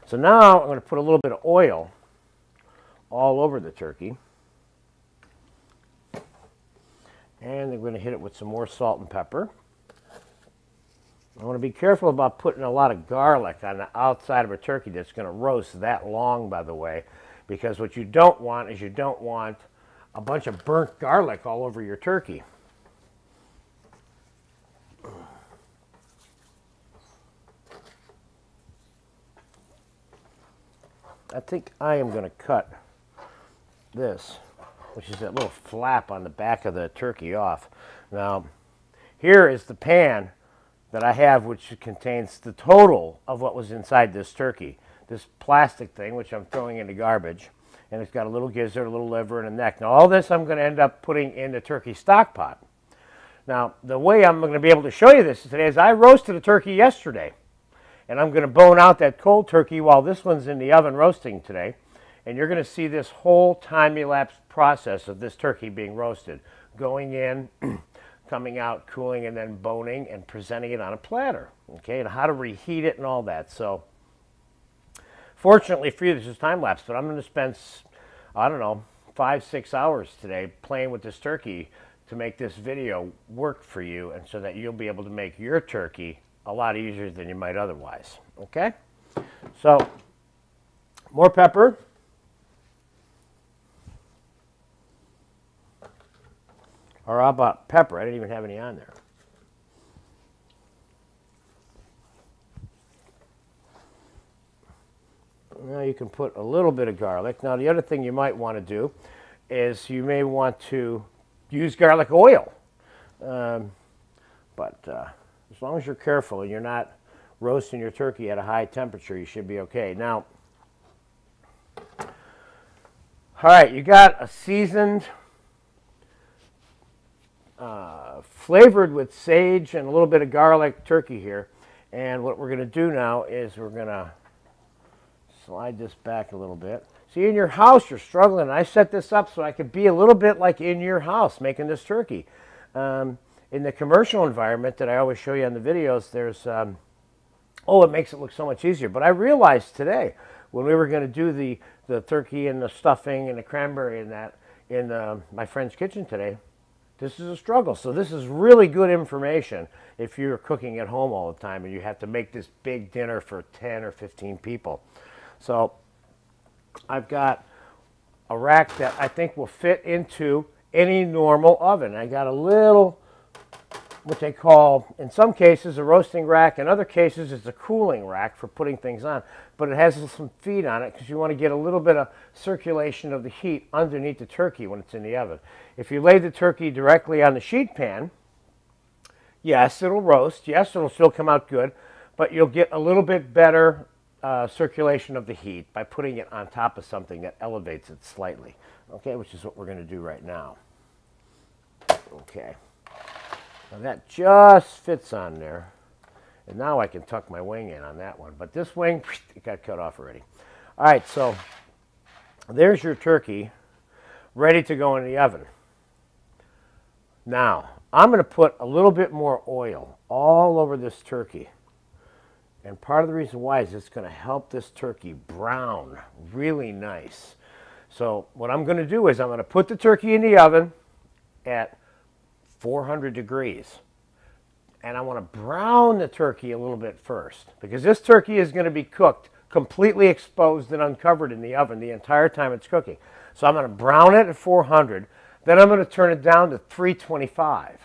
So now I'm going to put a little bit of oil all over the turkey. And I'm going to hit it with some more salt and pepper. I want to be careful about putting a lot of garlic on the outside of a turkey that's going to roast that long, by the way, because what you don't want is you don't want a bunch of burnt garlic all over your turkey. I think I am going to cut this, which is that little flap on the back of the turkey, off. Now, here is the pan that I have, which contains the total of what was inside this turkey. This plastic thing, which I'm throwing in the garbage, and it's got a little gizzard, a little liver, and a neck. Now, all this I'm going to end up putting in the turkey stock pot. Now, the way I'm going to be able to show you this today is I roasted a turkey yesterday, and I'm going to bone out that cold turkey while this one's in the oven roasting today, and you're going to see this whole time-elapse process of this turkey being roasted, going in, coming out, cooling, and then boning and presenting it on a platter, okay, and how to reheat it and all that. So fortunately for you, this is time-lapse, but I'm going to spend, I don't know, 5-6 hours today playing with this turkey to make this video work for you, and so that you'll be able to make your turkey a lot easier than you might otherwise, okay? So more pepper. Or how about pepper? I didn't even have any on there. Now you can put a little bit of garlic. Now the other thing you might want to do is you may want to use garlic oil. But as long as you're careful and you're not roasting your turkey at a high temperature, you should be okay. Now, all right, you got a seasoned, flavored with sage and a little bit of garlic turkey here. And what we're going to do now is we're going to slide this back a little bit. See, in your house, you're struggling. I set this up so I could be a little bit like in your house making this turkey. In the commercial environment that I always show you on the videos, there's, it makes it look so much easier. But I realized today, when we were going to do the turkey and the stuffing and the cranberry and that in my friend's kitchen today, this is a struggle. So this is really good information if you're cooking at home all the time and you have to make this big dinner for 10 or 15 people. So I've got a rack that I think will fit into any normal oven. I got a little, what they call, in some cases, a roasting rack. In other cases, it's a cooling rack for putting things on. But it has some feet on it because you want to get a little bit of circulation of the heat underneath the turkey when it's in the oven. If you lay the turkey directly on the sheet pan, yes, it'll roast. Yes, it'll still come out good. But you'll get a little bit better circulation of the heat by putting it on top of something that elevates it slightly. Okay, which is what we're going to do right now. Okay. Now that just fits on there. And now I can tuck my wing in on that one. But this wing, it got cut off already. All right, so there's your turkey ready to go in the oven. Now, I'm going to put a little bit more oil all over this turkey. And part of the reason why is it's going to help this turkey brown really nice. So what I'm going to do is I'm going to put the turkey in the oven at 400 degrees. And I want to brown the turkey a little bit first, because this turkey is going to be cooked completely exposed and uncovered in the oven the entire time it's cooking. So I'm going to brown it at 400. Then I'm going to turn it down to 325.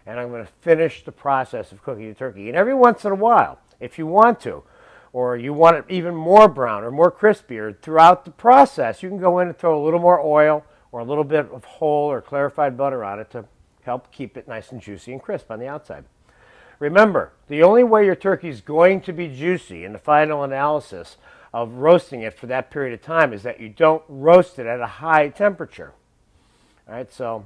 And I'm going to finish the process of cooking the turkey. And every once in a while, if you want to, or you want it even more brown or more crispier throughout the process, you can go in and throw a little more oil or a little bit of whole or clarified butter on it to help keep it nice and juicy and crisp on the outside. Remember, the only way your turkey is going to be juicy in the final analysis of roasting it for that period of time is that you don't roast it at a high temperature. All right, so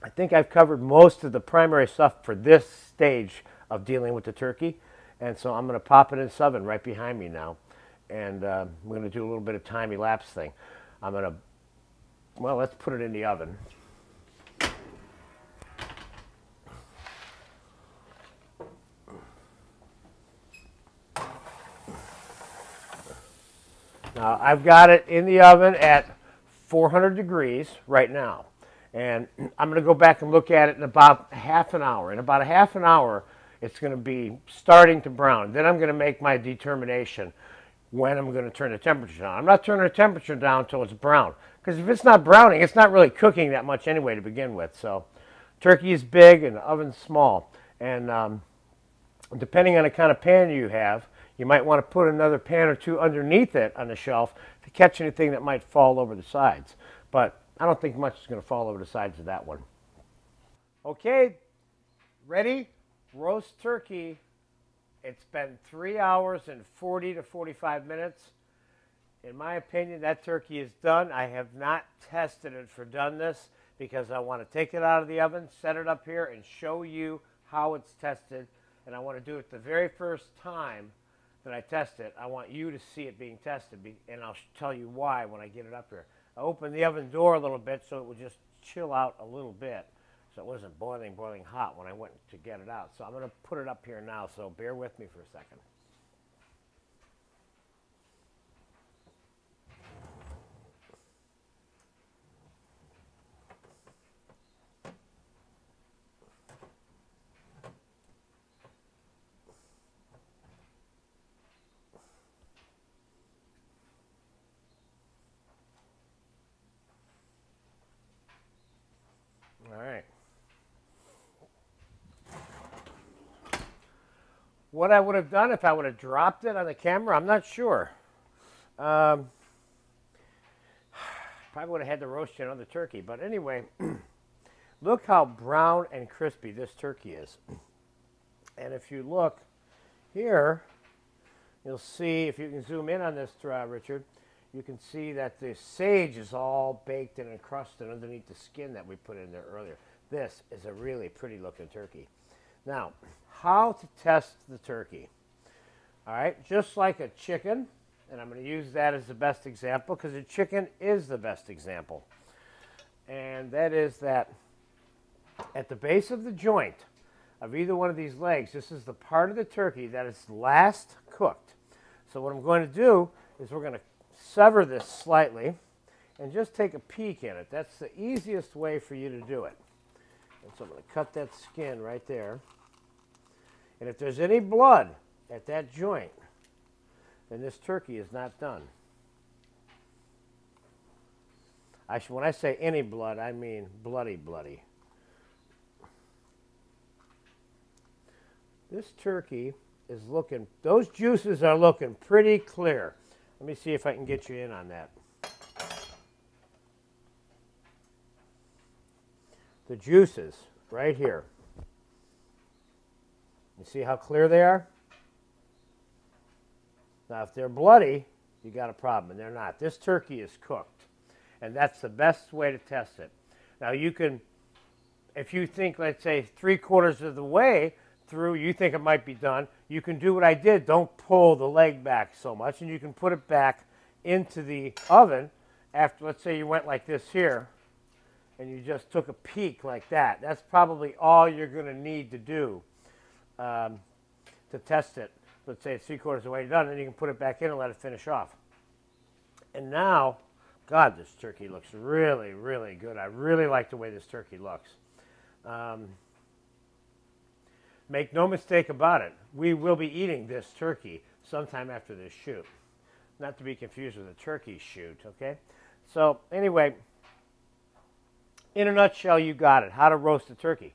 I think I've covered most of the primary stuff for this stage of dealing with the turkey. And so I'm going to pop it in this oven right behind me now. And we're going to do a little bit of time-elapse thing. I'm going to, well, let's put it in the oven. Now, I've got it in the oven at 400 degrees right now. And I'm going to go back and look at it in about half an hour. In about a half an hour, it's going to be starting to brown. Then I'm going to make my determination when I'm going to turn the temperature down. I'm not turning the temperature down until it's brown. Because if it's not browning, it's not really cooking that much anyway to begin with. So turkey is big and the oven's small. And depending on the kind of pan you have, you might want to put another pan or two underneath it on the shelf to catch anything that might fall over the sides. But I don't think much is going to fall over the sides of that one. Okay, ready? Roast turkey. It's been 3 hours and 40 to 45 minutes. In my opinion, that turkey is done. I have not tested it for doneness because I want to take it out of the oven, set it up here, and show you how it's tested. And I want to do it the very first time that I test it. I want you to see it being tested, and I'll tell you why when I get it up here. I opened the oven door a little bit so it would just chill out a little bit, so it wasn't boiling hot when I went to get it out. So I'm going to put it up here now, so bear with me for a second. All right. What I would have done if I would have dropped it on the camera, I'm not sure. Probably would have had to roast another turkey. But anyway, look how brown and crispy this turkey is. And if you look here, you'll see, if you can zoom in on this, Richard, you can see that the sage is all baked and encrusted underneath the skin that we put in there earlier. This is a really pretty looking turkey. Now, how to test the turkey? All right, just like a chicken, and I'm going to use that as the best example because a chicken is the best example. And that is that at the base of the joint of either one of these legs, this is the part of the turkey that is last cooked. So what I'm going to do is we're going to sever this slightly and just take a peek in it. That's the easiest way for you to do it. And so I'm going to cut that skin right there. And if there's any blood at that joint, then this turkey is not done. When I say any blood, I mean bloody, bloody. This turkey is looking, those juices are looking pretty clear. Let me see if I can get you in on that. The juices right here. You see how clear they are? Now, if they're bloody, you got a problem, and they're not. This turkey is cooked, and that's the best way to test it. Now, you can, if you think, let's say, 3/4 of the way through, you think it might be done, you can do what I did. Don't pull the leg back so much, and you can put it back into the oven after, let's say you went like this here, and you just took a peek like that. That's probably all you're going to need to do to test it. Let's say it's 3/4 of the way done, and you can put it back in and let it finish off. And now, God, this turkey looks really, really good. I really like the way this turkey looks. Make no mistake about it, we will be eating this turkey sometime after this shoot. Not to be confused with a turkey shoot, okay? So anyway, in a nutshell, you got it. How to roast a turkey.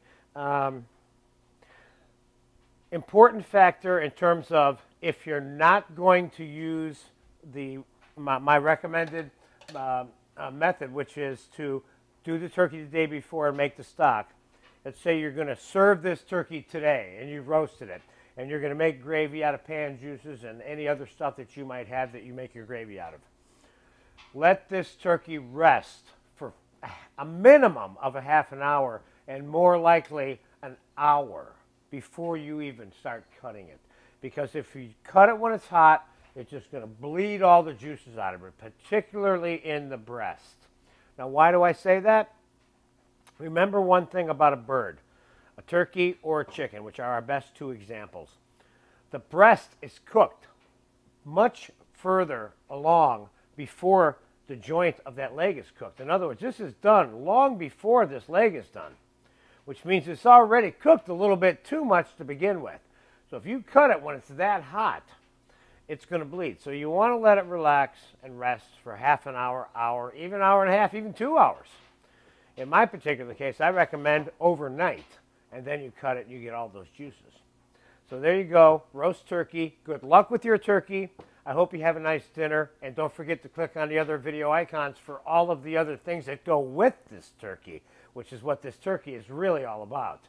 Important factor in terms of if you're not going to use my recommended method, which is to do the turkey the day before and make the stock. Let's say you're going to serve this turkey today and you've roasted it and you're going to make gravy out of pan juices and any other stuff that you might have that you make your gravy out of. Let this turkey rest for a minimum of a half an hour and more likely an hour before you even start cutting it. Because if you cut it when it's hot, it's just going to bleed all the juices out of it, particularly in the breast. Now, why do I say that? Remember one thing about a bird, a turkey or a chicken, which are our best two examples. The breast is cooked much further along before the joint of that leg is cooked. In other words, this is done long before this leg is done, which means it's already cooked a little bit too much to begin with. So if you cut it when it's that hot, it's going to bleed. So you want to let it relax and rest for half an hour, hour, even an hour and a half, even 2 hours. In my particular case, I recommend overnight, and then you cut it and you get all those juices. So there you go, roast turkey. Good luck with your turkey. I hope you have a nice dinner, and don't forget to click on the other video icons for all of the other things that go with this turkey, which is what this turkey is really all about.